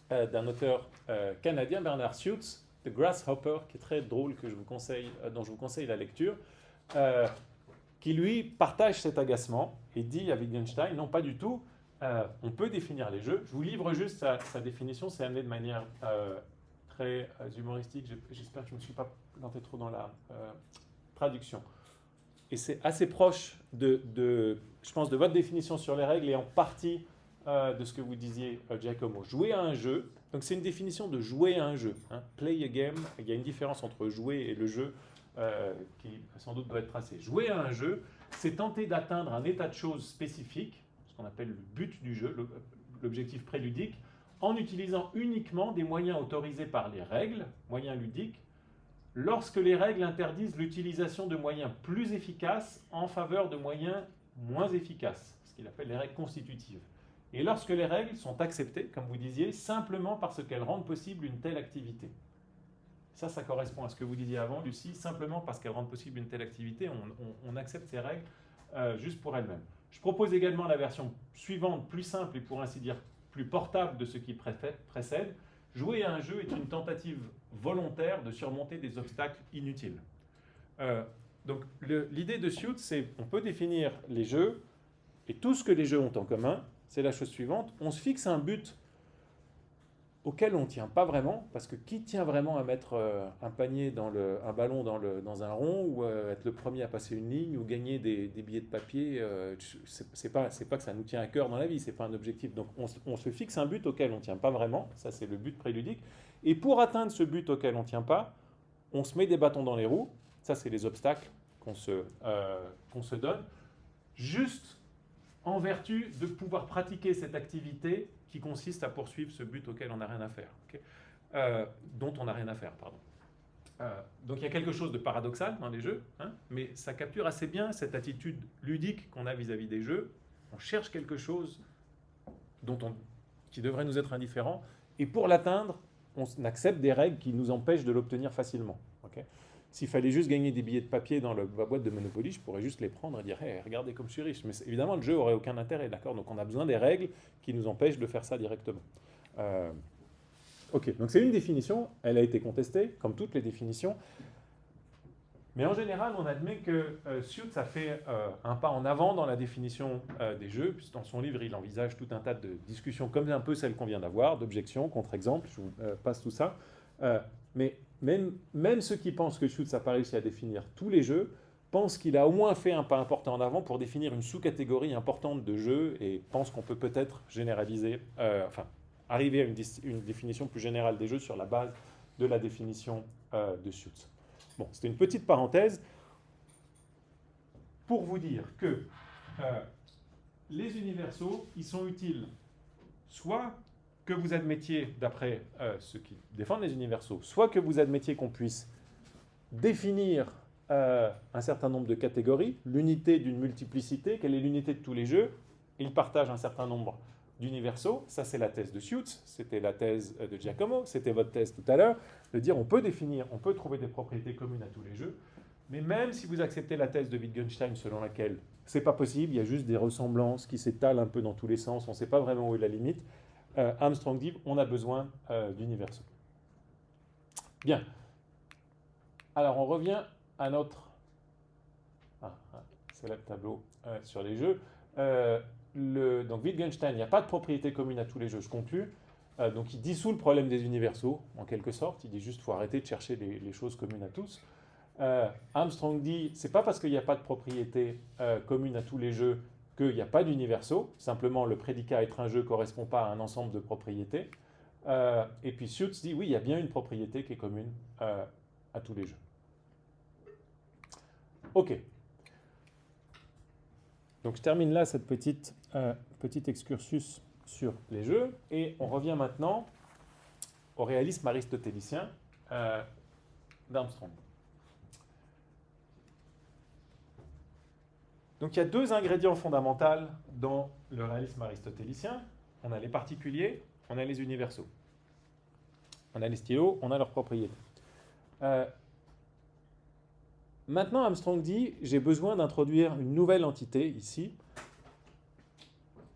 d'un auteur canadien, Bernard Suits, The Grasshopper, qui est très drôle, dont je vous conseille la lecture, qui lui partage cet agacement et dit à Wittgenstein, non pas du tout, on peut définir les jeux. Je vous livre juste sa définition, c'est amené de manière très humoristique, j'espère que je ne me suis pas planté trop dans la traduction. Et c'est assez proche je pense, de votre définition sur les règles et en partie de ce que vous disiez, Giacomo. Jouer à un jeu, donc c'est une définition de jouer à un jeu. Hein. Play a game, il y a une différence entre jouer et le jeu qui sans doute doit être tracée. Jouer à un jeu, c'est tenter d'atteindre un état de choses spécifique, ce qu'on appelle le but du jeu, l'objectif préludique, en utilisant uniquement des moyens autorisés par les règles, moyens ludiques, lorsque les règles interdisent l'utilisation de moyens plus efficaces en faveur de moyens moins efficaces, ce qu'il appelle les règles constitutives. Et lorsque les règles sont acceptées, comme vous disiez, simplement parce qu'elles rendent possible une telle activité. Ça correspond à ce que vous disiez avant, Lucie, simplement parce qu'elles rendent possible une telle activité, on accepte ces règles juste pour elles-mêmes. Je propose également la version suivante, plus simple et pour ainsi dire plus portable de ce qui précède. Jouer à un jeu est une tentative volontaire de surmonter des obstacles inutiles. Donc l'idée de Suits, c'est qu'on peut définir les jeux, et tout ce que les jeux ont en commun, c'est la chose suivante, on se fixe un but auquel on ne tient pas vraiment, parce que qui tient vraiment à mettre un ballon dans un rond, ou être le premier à passer une ligne, ou gagner des billets de papier, c'est pas que ça nous tient à cœur dans la vie, c'est pas un objectif. Donc on se fixe un but auquel on ne tient pas vraiment, ça c'est le but préludique, et pour atteindre ce but auquel on ne tient pas, on se met des bâtons dans les roues, ça c'est les obstacles qu'on se donne, juste en vertu de pouvoir pratiquer cette activité qui consiste à poursuivre ce but auquel on n'a rien à faire, dont on n'a rien à faire, pardon. Donc il y a quelque chose de paradoxal dans les jeux, hein, mais ça capture assez bien cette attitude ludique qu'on a vis-à-vis des jeux. On cherche quelque chose qui devrait nous être indifférent, et pour l'atteindre, on accepte des règles qui nous empêchent de l'obtenir facilement. S'il fallait juste gagner des billets de papier dans la boîte de Monopoly, je pourrais juste les prendre et dire hey, « regardez comme je suis riche ». Mais évidemment, le jeu n'aurait aucun intérêt, d'accord ? Donc on a besoin des règles qui nous empêchent de faire ça directement. Ok, donc c'est une définition, elle a été contestée, comme toutes les définitions. Mais en général, on admet que Suits a fait un pas en avant dans la définition des jeux, puisque dans son livre, il envisage tout un tas de discussions comme un peu celle qu'on vient d'avoir, d'objections, contre-exemples, je vous passe tout ça. Mais même ceux qui pensent que Suits n'a pas réussi à définir tous les jeux, pensent qu'il a au moins fait un pas important en avant pour définir une sous-catégorie importante de jeux, et pensent qu'on peut peut-être généraliser, arriver à une définition plus générale des jeux sur la base de la définition de Suits. Bon, c'était une petite parenthèse pour vous dire que les universaux, ils sont utiles soit que vous admettiez, d'après ceux qui défendent les universaux, soit que vous admettiez qu'on puisse définir un certain nombre de catégories, l'unité d'une multiplicité, quelle est l'unité de tous les jeux, ils partagent un certain nombre d'universaux, ça c'est la thèse de Suits, c'était la thèse de Giacomo, c'était votre thèse tout à l'heure, de dire on peut trouver des propriétés communes à tous les jeux, mais même si vous acceptez la thèse de Wittgenstein selon laquelle c'est pas possible, il y a juste des ressemblances qui s'étalent un peu dans tous les sens, on ne sait pas vraiment où est la limite, Armstrong dit on a besoin d'universaux. Bien. Alors on revient à notre... c'est là le tableau sur les jeux. Donc Wittgenstein, il n'y a pas de propriété commune à tous les jeux, je conclus. Donc il dissout le problème des universaux, en quelque sorte. Il dit juste qu'il faut arrêter de chercher les choses communes à tous. Armstrong dit, c'est pas parce qu'il n'y a pas de propriété commune à tous les jeux qu'il n'y a pas d'universaux, simplement le prédicat être un jeu ne correspond pas à un ensemble de propriétés. Et puis Schutz dit, oui, il y a bien une propriété qui est commune à tous les jeux. Ok. Donc je termine là cette petit excursus sur les jeux, et on revient maintenant au réalisme aristotélicien d'Armstrong. Donc il y a deux ingrédients fondamentaux dans le réalisme aristotélicien. On a les particuliers, on a les universaux. On a les stylos, on a leurs propriétés. Maintenant, Armstrong dit, j'ai besoin d'introduire une nouvelle entité ici,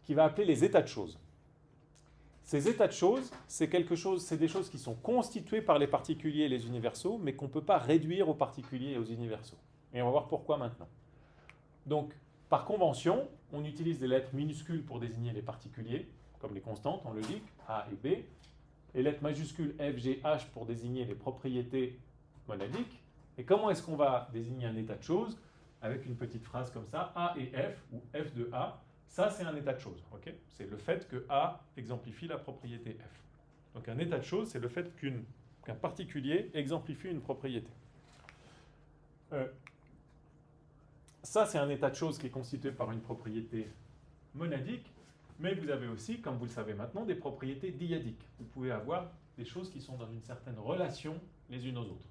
qui va appeler les états de choses. Ces états de choses, c'est des choses qui sont constituées par les particuliers et les universaux, mais qu'on ne peut pas réduire aux particuliers et aux universaux. Et on va voir pourquoi maintenant. Donc, par convention, on utilise des lettres minuscules pour désigner les particuliers, comme les constantes en logique, A et B, les lettres majuscules F, G, H pour désigner les propriétés monadiques. Et comment est-ce qu'on va désigner un état de choses? Avec une petite phrase comme ça, A et F, ou F de A, ça c'est un état de choses. Okay, c'est le fait que A exemplifie la propriété F. Donc un état de choses, c'est le fait qu'un particulier exemplifie une propriété. Ça c'est un état de choses qui est constitué par une propriété monadique, mais vous avez aussi, comme vous le savez maintenant, des propriétés dyadiques. Vous pouvez avoir des choses qui sont dans une certaine relation les unes aux autres.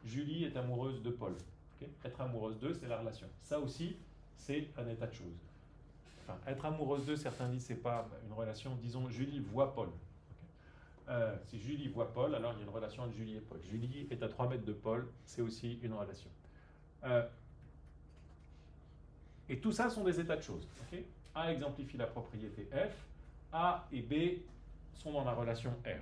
Julie est amoureuse de Paul. Okay, être amoureuse d'eux, c'est la relation. Ça aussi, c'est un état de choses. Enfin, être amoureuse d'eux, certains disent que ce n'est pas une relation. Disons, Julie voit Paul. Okay. Si Julie voit Paul, alors il y a une relation entre Julie et Paul. Julie est à 3 mètres de Paul, c'est aussi une relation. Et tout ça sont des états de choses. Okay. A exemplifie la propriété F, A et B sont dans la relation R.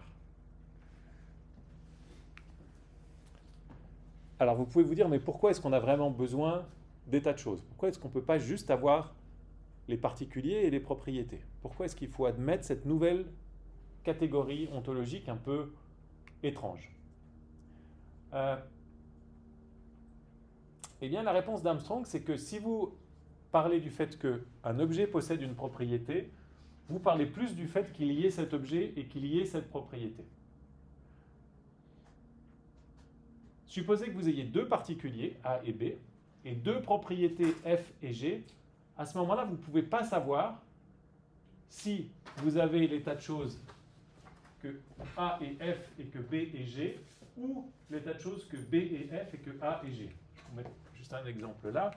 Alors vous pouvez vous dire, mais pourquoi est-ce qu'on a vraiment besoin d'états de choses? Pourquoi est-ce qu'on ne peut pas juste avoir les particuliers et les propriétés? Pourquoi est-ce qu'il faut admettre cette nouvelle catégorie ontologique un peu étrange? Eh bien, la réponse d'Armstrong, c'est que si vous parlez du fait qu'un objet possède une propriété, vous parlez plus du fait qu'il y ait cet objet et qu'il y ait cette propriété. Supposez que vous ayez deux particuliers, A et B, et deux propriétés F et G. À ce moment-là, vous ne pouvez pas savoir si vous avez l'état de choses que A et F et que B et G, ou l'état de choses que B et F et que A et G. Je vous mets juste un exemple là.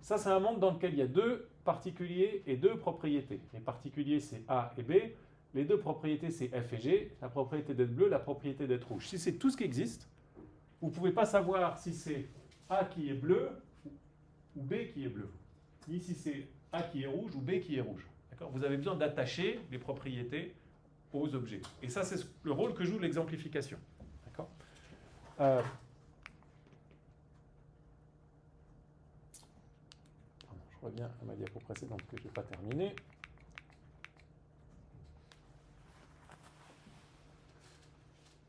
Ça, c'est un monde dans lequel il y a deux particuliers et deux propriétés. Les particuliers, c'est A et B. Les deux propriétés, c'est F et G. La propriété d'être bleu, la propriété d'être rouge. Si c'est tout ce qui existe, vous ne pouvez pas savoir si c'est A qui est bleu ou B qui est bleu. Ni si c'est A qui est rouge ou B qui est rouge. D'accord ? Vous avez besoin d'attacher les propriétés aux objets. Et ça, c'est le rôle que joue l'exemplification. D'accord ? Je reviens à ma diapo précédente que je n'ai pas terminée.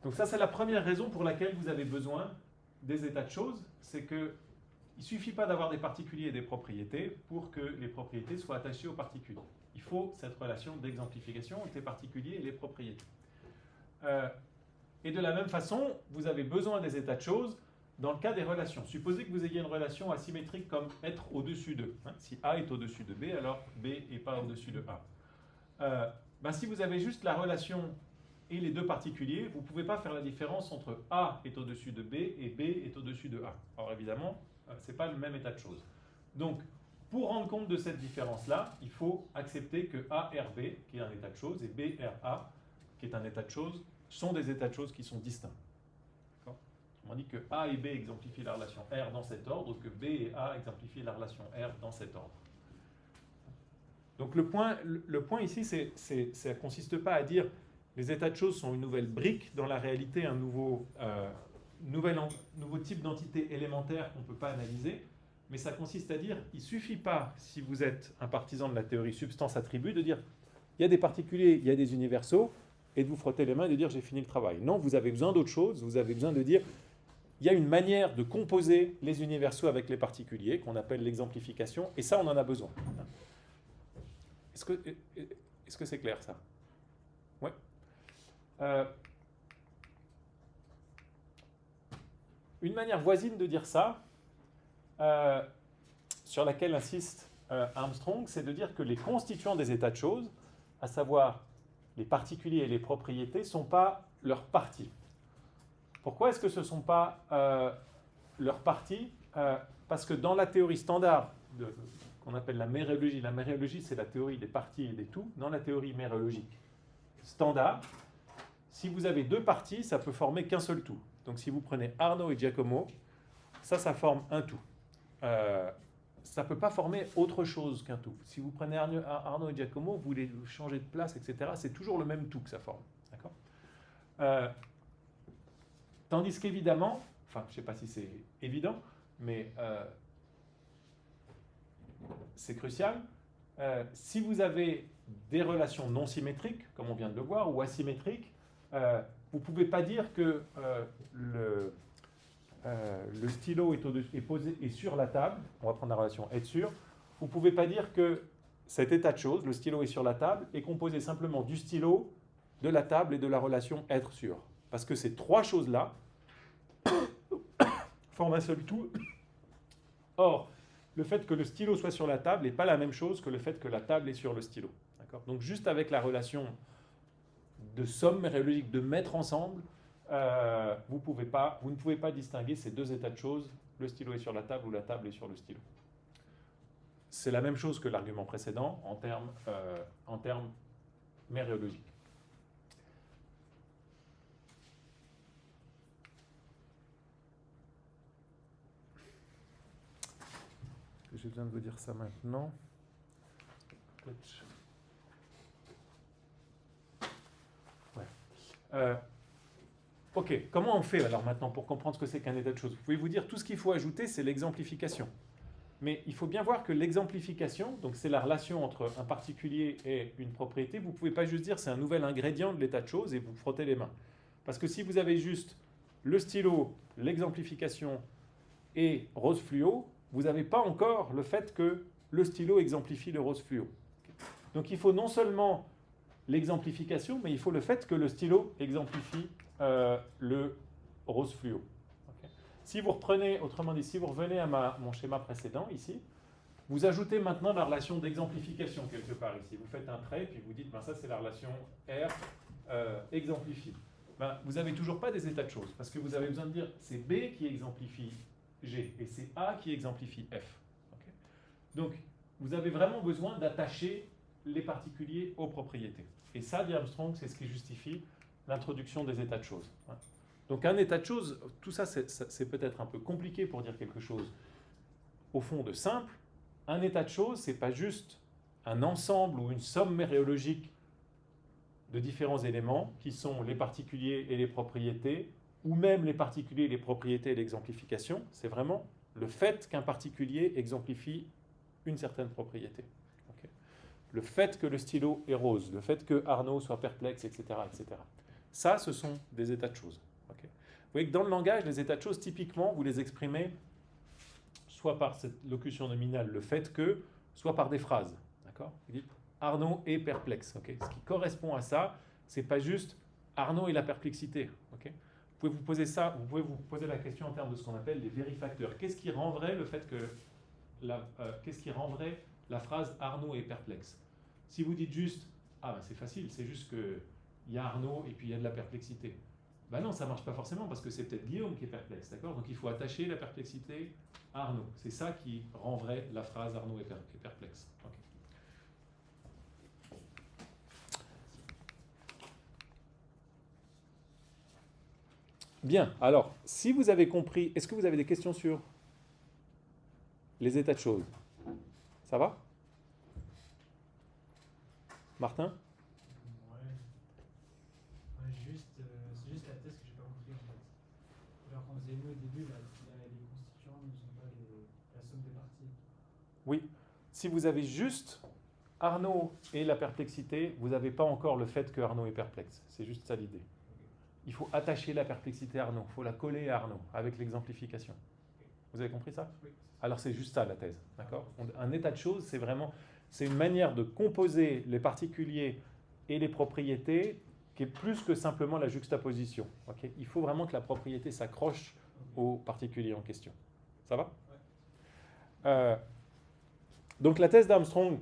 Donc ça, c'est la première raison pour laquelle vous avez besoin des états de choses. C'est qu'il ne suffit pas d'avoir des particuliers et des propriétés pour que les propriétés soient attachées aux particuliers. Il faut cette relation d'exemplification entre les particuliers et les propriétés. Et de la même façon, vous avez besoin des états de choses dans le cas des relations. Supposez que vous ayez une relation asymétrique comme être au-dessus de. Si A est au-dessus de B, alors B n'est pas au-dessus de A. Si vous avez juste la relation et les deux particuliers, vous ne pouvez pas faire la différence entre A est au-dessus de B et B est au-dessus de A. Alors évidemment, ce n'est pas le même état de choses. Donc, pour rendre compte de cette différence-là, il faut accepter que A RB, qui est un état de choses, et B RA, qui est un état de choses, sont des états de choses qui sont distincts. On dit que A et B exemplifient la relation R dans cet ordre, que B et A exemplifient la relation R dans cet ordre. Donc le point ici, ça ne consiste pas à dire les états de choses sont une nouvelle brique dans la réalité, un nouveau type d'entité élémentaire qu'on ne peut pas analyser, mais ça consiste à dire il ne suffit pas, si vous êtes un partisan de la théorie substance-attribut, de dire il y a des particuliers, il y a des universaux, et de vous frotter les mains et de dire j'ai fini le travail. Non, vous avez besoin d'autre chose, vous avez besoin de dire il y a une manière de composer les universaux avec les particuliers qu'on appelle l'exemplification, et ça, on en a besoin. Est-ce que c'est clair, ça? Oui. Une manière voisine de dire ça, sur laquelle insiste Armstrong, c'est de dire que les constituants des états de choses, à savoir les particuliers et les propriétés, ne sont pas leurs parties. Pourquoi est-ce que ce ne sont pas leurs parties? Parce que dans la théorie standard qu'on appelle la méréologie c'est la théorie des parties et des tout, dans la théorie méréologique standard, si vous avez deux parties, ça peut former qu'un seul tout. Donc si vous prenez Arnaud et Giacomo, ça forme un tout. Ça ne peut pas former autre chose qu'un tout. Si vous prenez Arnaud et Giacomo, vous voulez changer de place, etc., c'est toujours le même tout que ça forme. D'accord? Tandis qu'évidemment, enfin, je ne sais pas si c'est évident, mais c'est crucial, si vous avez des relations non symétriques, comme on vient de le voir, ou asymétriques, vous ne pouvez pas dire que le stylo est sur la table, on va prendre la relation être sûr, vous ne pouvez pas dire que cet état de choses, le stylo est sur la table, est composé simplement du stylo, de la table et de la relation être sûr. Parce que ces trois choses-là forment un seul tout. Or, le fait que le stylo soit sur la table n'est pas la même chose que le fait que la table est sur le stylo. D'accord ? Donc juste avec la relation de somme méréologique, de mettre ensemble, vous ne pouvez pas distinguer ces deux états de choses, le stylo est sur la table ou la table est sur le stylo. C'est la même chose que l'argument précédent en termes méréologiques. J'ai besoin de vous dire ça maintenant. Ouais. Ok, comment on fait alors maintenant pour comprendre ce que c'est qu'un état de choses? Vous pouvez vous dire tout ce qu'il faut ajouter, c'est l'exemplification. Mais il faut bien voir que l'exemplification, donc c'est la relation entre un particulier et une propriété, vous ne pouvez pas juste dire c'est un nouvel ingrédient de l'état de choses et vous frottez les mains. Parce que si vous avez juste le stylo, l'exemplification et rose fluo, vous n'avez pas encore le fait que le stylo exemplifie le rose fluo. Donc il faut non seulement l'exemplification, mais il faut le fait que le stylo exemplifie le rose fluo. Okay. Si vous reprenez, autrement dit, si vous revenez à mon schéma précédent ici, vous ajoutez maintenant la relation d'exemplification quelque part ici. Vous faites un trait, puis vous dites, ben ça c'est la relation R exemplifie. Ben, vous n'avez toujours pas des états de choses, parce que vous avez besoin de dire c'est B qui exemplifie G, et c'est A qui exemplifie F. Okay. Donc, vous avez vraiment besoin d'attacher les particuliers aux propriétés. Et ça, dit Armstrong, c'est ce qui justifie l'introduction des états de choses. Donc, un état de choses, tout ça, c'est peut-être un peu compliqué pour dire quelque chose au fond de simple. Un état de choses, ce n'est pas juste un ensemble ou une somme méréologique de différents éléments qui sont les particuliers et les propriétés, ou même les particuliers, les propriétés et l'exemplification, c'est vraiment le fait qu'un particulier exemplifie une certaine propriété. Okay. Le fait que le stylo est rose, le fait que Arnaud soit perplexe, etc., etc. Ça, ce sont des états de choses. Okay. Vous voyez que dans le langage, les états de choses, typiquement, vous les exprimez soit par cette locution nominale, le fait que, soit par des phrases. D'accord ? Vous dites Arnaud est perplexe. Okay. Ce qui correspond à ça, c'est pas juste Arnaud et la perplexité. Okay. Vous pouvez vous poser la question en termes de ce qu'on appelle les vérifacteurs. Qu'est-ce qui rendrait la phrase Arnaud est perplexe? Si vous dites juste, ah ben c'est facile, c'est juste qu'il y a Arnaud et puis il y a de la perplexité. Ben non, ça ne marche pas forcément parce que c'est peut-être Guillaume qui est perplexe, d'accord? Donc il faut attacher la perplexité à Arnaud. C'est ça qui rendrait la phrase Arnaud est perplexe. Okay. Bien, alors, si vous avez compris, est-ce que vous avez des questions sur les états de choses? Ça va? Martin? Ouais. C'est juste la thèse que je n'ai pas compris en fait. Genre quand vous avez vu au début, les constituants ne sont pas la somme des parties. Oui, si vous avez juste Arnaud et la perplexité, vous n'avez pas encore le fait que Arnaud est perplexe. C'est juste ça l'idée. il faut attacher la perplexité à Arnaud, il faut la coller à Arnaud avec l'exemplification. Vous avez compris ça? Oui. Alors c'est juste ça la thèse, d'accord? Un état de choses, c'est une manière de composer les particuliers et les propriétés qui est plus que simplement la juxtaposition. Okay, il faut vraiment que la propriété s'accroche aux particuliers en question. Ça va? Donc la thèse d'Armstrong,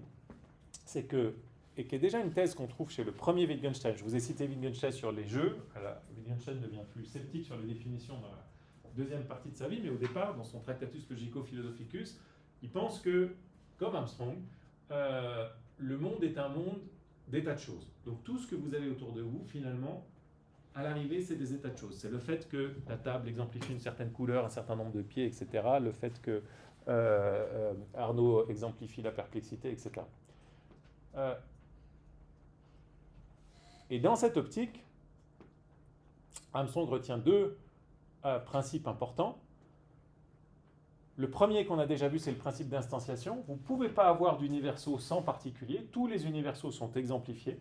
c'est que, et qui est déjà une thèse qu'on trouve chez le premier Wittgenstein. Je vous ai cité Wittgenstein sur les jeux. Alors, Wittgenstein devient plus sceptique sur les définitions dans la deuxième partie de sa vie, mais au départ, dans son Tractatus Logico-Philosophicus, il pense que, comme Armstrong, le monde est un monde d'états de choses. Donc tout ce que vous avez autour de vous, finalement, à l'arrivée, c'est des états de choses. C'est le fait que la table exemplifie une certaine couleur, un certain nombre de pieds, etc. Le fait que Arnaud exemplifie la perplexité, etc. Et dans cette optique, Armstrong retient deux principes importants. Le premier qu'on a déjà vu, c'est le principe d'instanciation. Vous ne pouvez pas avoir d'universaux sans particulier. Tous les universaux sont exemplifiés.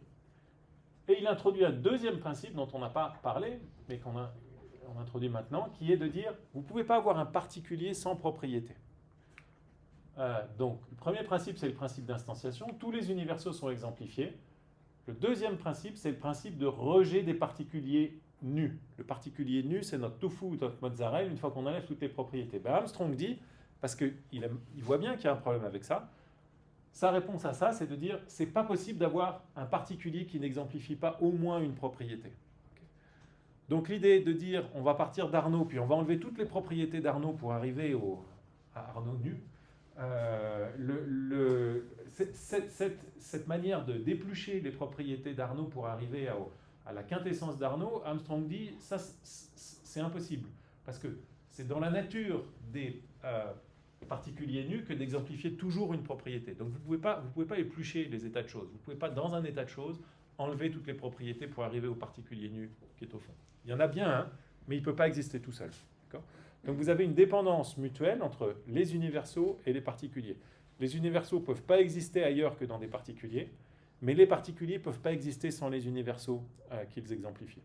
Et il introduit un deuxième principe dont on n'a pas parlé, mais qu'on introduit maintenant, qui est de dire, vous ne pouvez pas avoir un particulier sans propriété. Donc, le premier principe, c'est le principe d'instanciation. Tous les universaux sont exemplifiés. Le deuxième principe, c'est le principe de rejet des particuliers nus. Le particulier nu, c'est notre tofu ou notre mozzarella, une fois qu'on enlève toutes les propriétés. Ben Armstrong dit, parce qu'il voit bien qu'il y a un problème avec ça, sa réponse à ça, c'est de dire, c'est pas possible d'avoir un particulier qui n'exemplifie pas au moins une propriété. Okay. Donc l'idée de dire, on va partir d'Arnaud, puis on va enlever toutes les propriétés d'Arnaud pour arriver à Arnaud nu, cette manière de déplucher les propriétés d'Arnaud pour arriver à la quintessence d'Arnaud, Armstrong dit, ça c'est impossible, parce que c'est dans la nature des particuliers nus que d'exemplifier toujours une propriété. Donc vous pouvez pas éplucher les états de choses, vous ne pouvez pas dans un état de choses enlever toutes les propriétés pour arriver au particulier nu qui est au fond. Il y en a bien un, mais il ne peut pas exister tout seul. D'accord ? Donc vous avez une dépendance mutuelle entre les universaux et les particuliers. Les universaux ne peuvent pas exister ailleurs que dans des particuliers, mais les particuliers ne peuvent pas exister sans les universaux qu'ils exemplifient.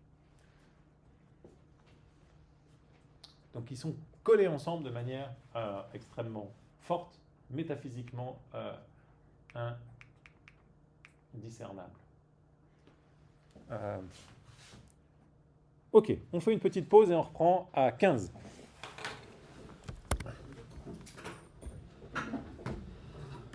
Donc ils sont collés ensemble de manière extrêmement forte, métaphysiquement indiscernable. Ok, on fait une petite pause et on reprend à 15.